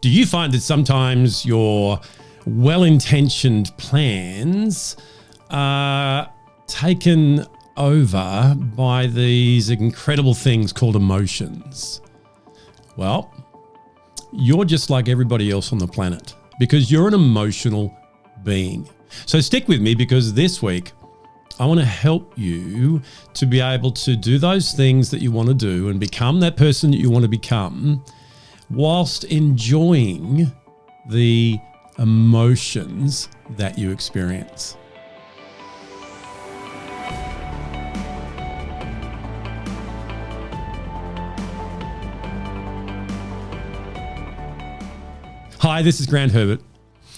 Do you find that sometimes your well-intentioned plans are taken over by these incredible things called emotions? Well, you're just like everybody else on the planet because you're an emotional being. So stick with me, because this week I want to help you to be able to do those things that you want to do and become that person that you want to become whilst enjoying the emotions that you experience. Hi, this is Grant Herbert,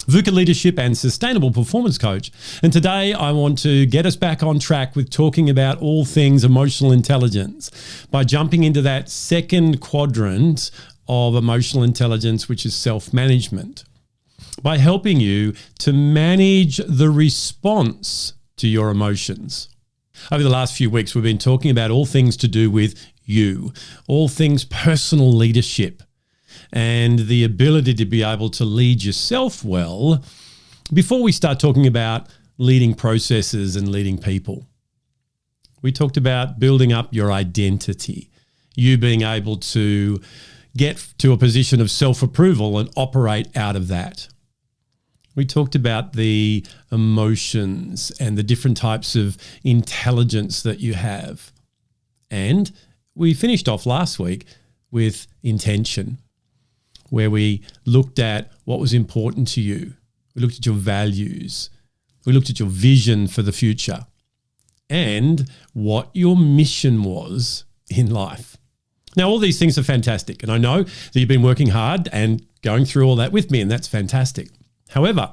VUCA Leadership and Sustainable Performance Coach. And today I want to get us back on track with talking about all things emotional intelligence by jumping into that second quadrant of emotional intelligence, which is self-management, by helping you to manage the response to your emotions. Over the last few weeks, we've been talking about all things to do with you, all things personal leadership, and the ability to be able to lead yourself well before we start talking about leading processes and leading people. We talked about building up your identity, you being able to get to a position of self-approval and operate out of that. We talked about the emotions and the different types of intelligence that you have. And we finished off last week with intention, where we looked at what was important to you. We looked at your values. We looked at your vision for the future and what your mission was in life. Now, all these things are fantastic, and I know that you've been working hard and going through all that with me, and that's fantastic. However,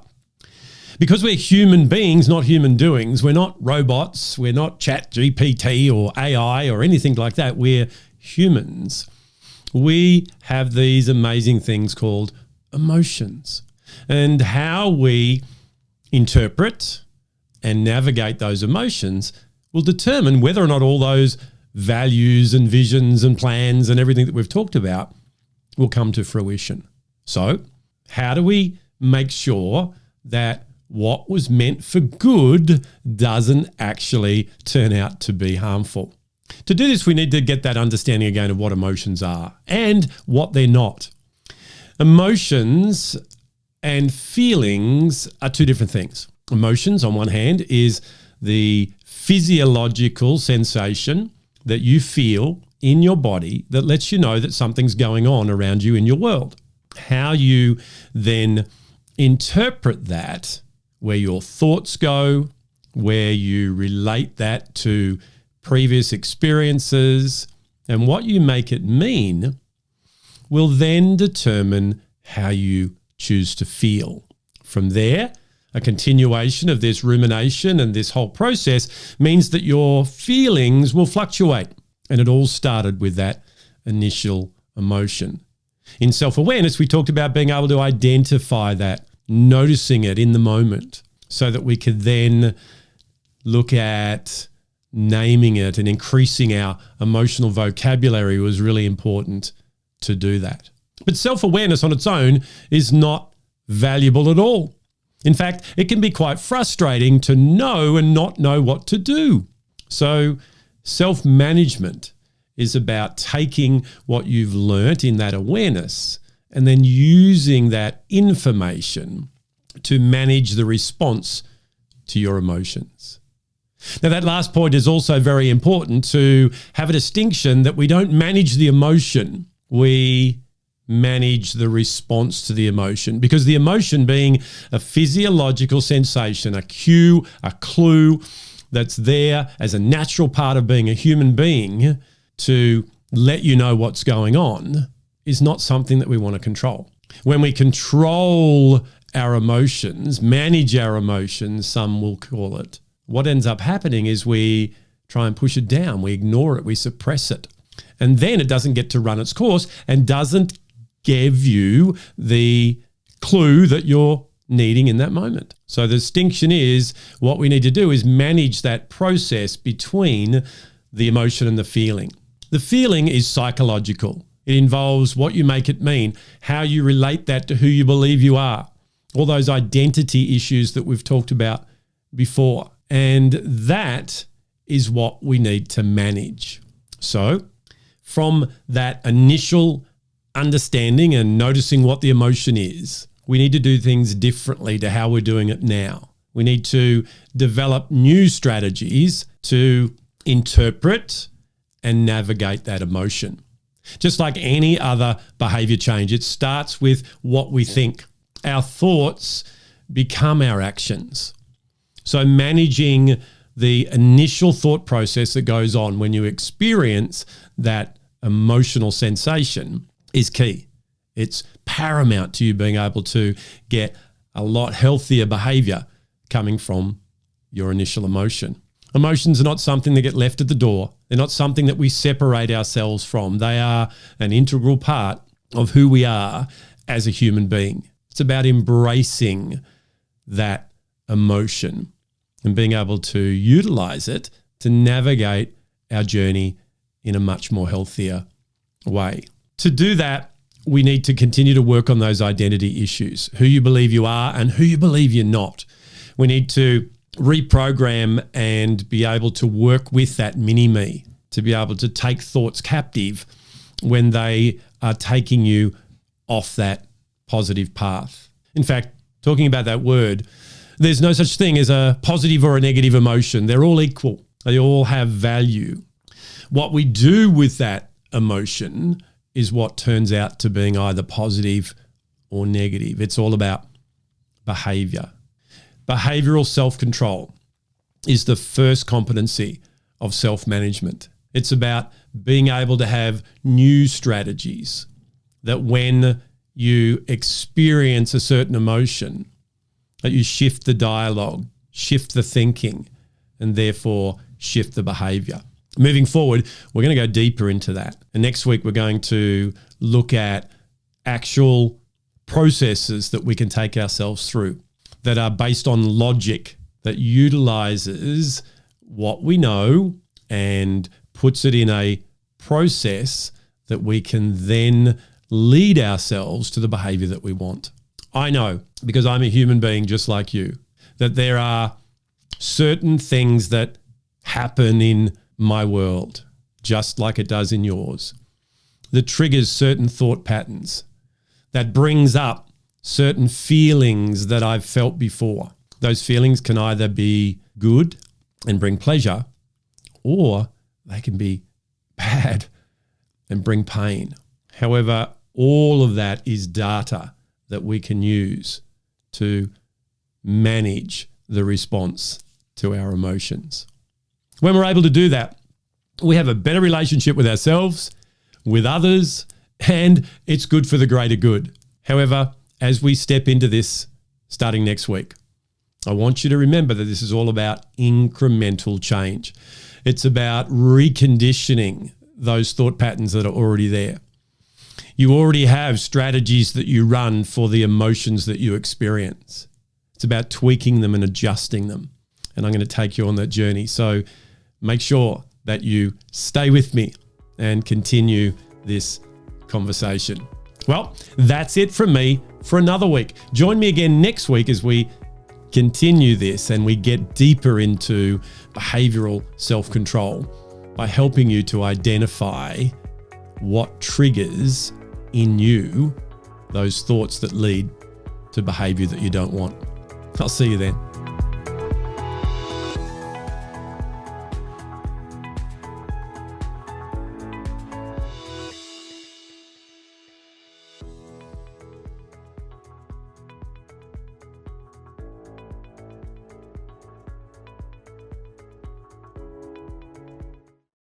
because we're human beings, not human doings, we're not robots, we're not ChatGPT or AI or anything like that, we're humans. We have these amazing things called emotions, and how we interpret and navigate those emotions will determine whether or not all those values and visions and plans and everything that we've talked about will come to fruition. So how do we make sure that what was meant for good doesn't actually turn out to be harmful? To do this, we need to get that understanding again of what emotions are and what they're not. Emotions and feelings are two different things. Emotions, on one hand, is the physiological sensation that you feel in your body that lets you know that something's going on around you in your world. How you then interpret that, where your thoughts go, where you relate that to previous experiences, and what you make it mean will then determine how you choose to feel. From there, a continuation of this rumination and this whole process means that your feelings will fluctuate. And it all started with that initial emotion. In self-awareness, we talked about being able to identify that, noticing it in the moment, so that we could then look at naming it, and increasing our emotional vocabulary was really important to do that. But self-awareness on its own is not valuable at all. In fact, it can be quite frustrating to know and not know what to do. So self-management is about taking what you've learnt in that awareness and then using that information to manage the response to your emotions. Now, that last point is also very important, to have a distinction that we don't manage the emotion, we manage the response to the emotion, because the emotion being a physiological sensation, a cue, a clue that's there as a natural part of being a human being to let you know what's going on, is not something that we want to control. When we control our emotions, manage our emotions, some will call it, what ends up happening is we try and push it down, we ignore it, we suppress it. And then it doesn't get to run its course and doesn't give you the clue that you're needing in that moment. So the distinction is, what we need to do is manage that process between the emotion and the feeling. The feeling is psychological. It involves what you make it mean, how you relate that to who you believe you are, all those identity issues that we've talked about before. And that is what we need to manage. So from that initial understanding and noticing what the emotion is, we need to do things differently to how we're doing it now. We need to develop new strategies to interpret and navigate that emotion. Just like any other behavior change, it starts with what we think. Our thoughts become our actions. So managing the initial thought process that goes on when you experience that emotional sensation is key. It's paramount to you being able to get a lot healthier behavior coming from your initial emotion. Emotions are not something that get left at the door. They're not something that we separate ourselves from. They are an integral part of who we are as a human being. It's about embracing that emotion and being able to utilize it to navigate our journey in a much more healthier way. To do that, we need to continue to work on those identity issues, who you believe you are and who you believe you're not. We need to reprogram and be able to work with that mini-me, to be able to take thoughts captive when they are taking you off that positive path. In fact, talking about that word, there's no such thing as a positive or a negative emotion. They're all equal. They all have value. What we do with that emotion is what turns out to being either positive or negative. It's all about behavior. Behavioral self-control is the first competency of self-management. It's about being able to have new strategies that when you experience a certain emotion, that you shift the dialogue, shift the thinking, and therefore shift the behavior. Moving forward, we're going to go deeper into that. And next week, we're going to look at actual processes that we can take ourselves through that are based on logic, that utilizes what we know and puts it in a process that we can then lead ourselves to the behavior that we want. I know, because I'm a human being just like you, that there are certain things that happen in my world, just like it does in yours, that triggers certain thought patterns, that brings up certain feelings that I've felt before. Those feelings can either be good and bring pleasure, or they can be bad and bring pain. However, all of that is data that we can use to manage the response to our emotions. When we're able to do that, we have a better relationship with ourselves, with others, and it's good for the greater good. However, as we step into this starting next week, I want you to remember that this is all about incremental change. It's about reconditioning those thought patterns that are already there. You already have strategies that you run for the emotions that you experience. It's about tweaking them and adjusting them. And I'm going to take you on that journey. So make sure that you stay with me and continue this conversation. Well, that's it from me for another week. Join me again next week as we continue this and we get deeper into behavioral self-control by helping you to identify what triggers in you those thoughts that lead to behavior that you don't want. I'll see you then.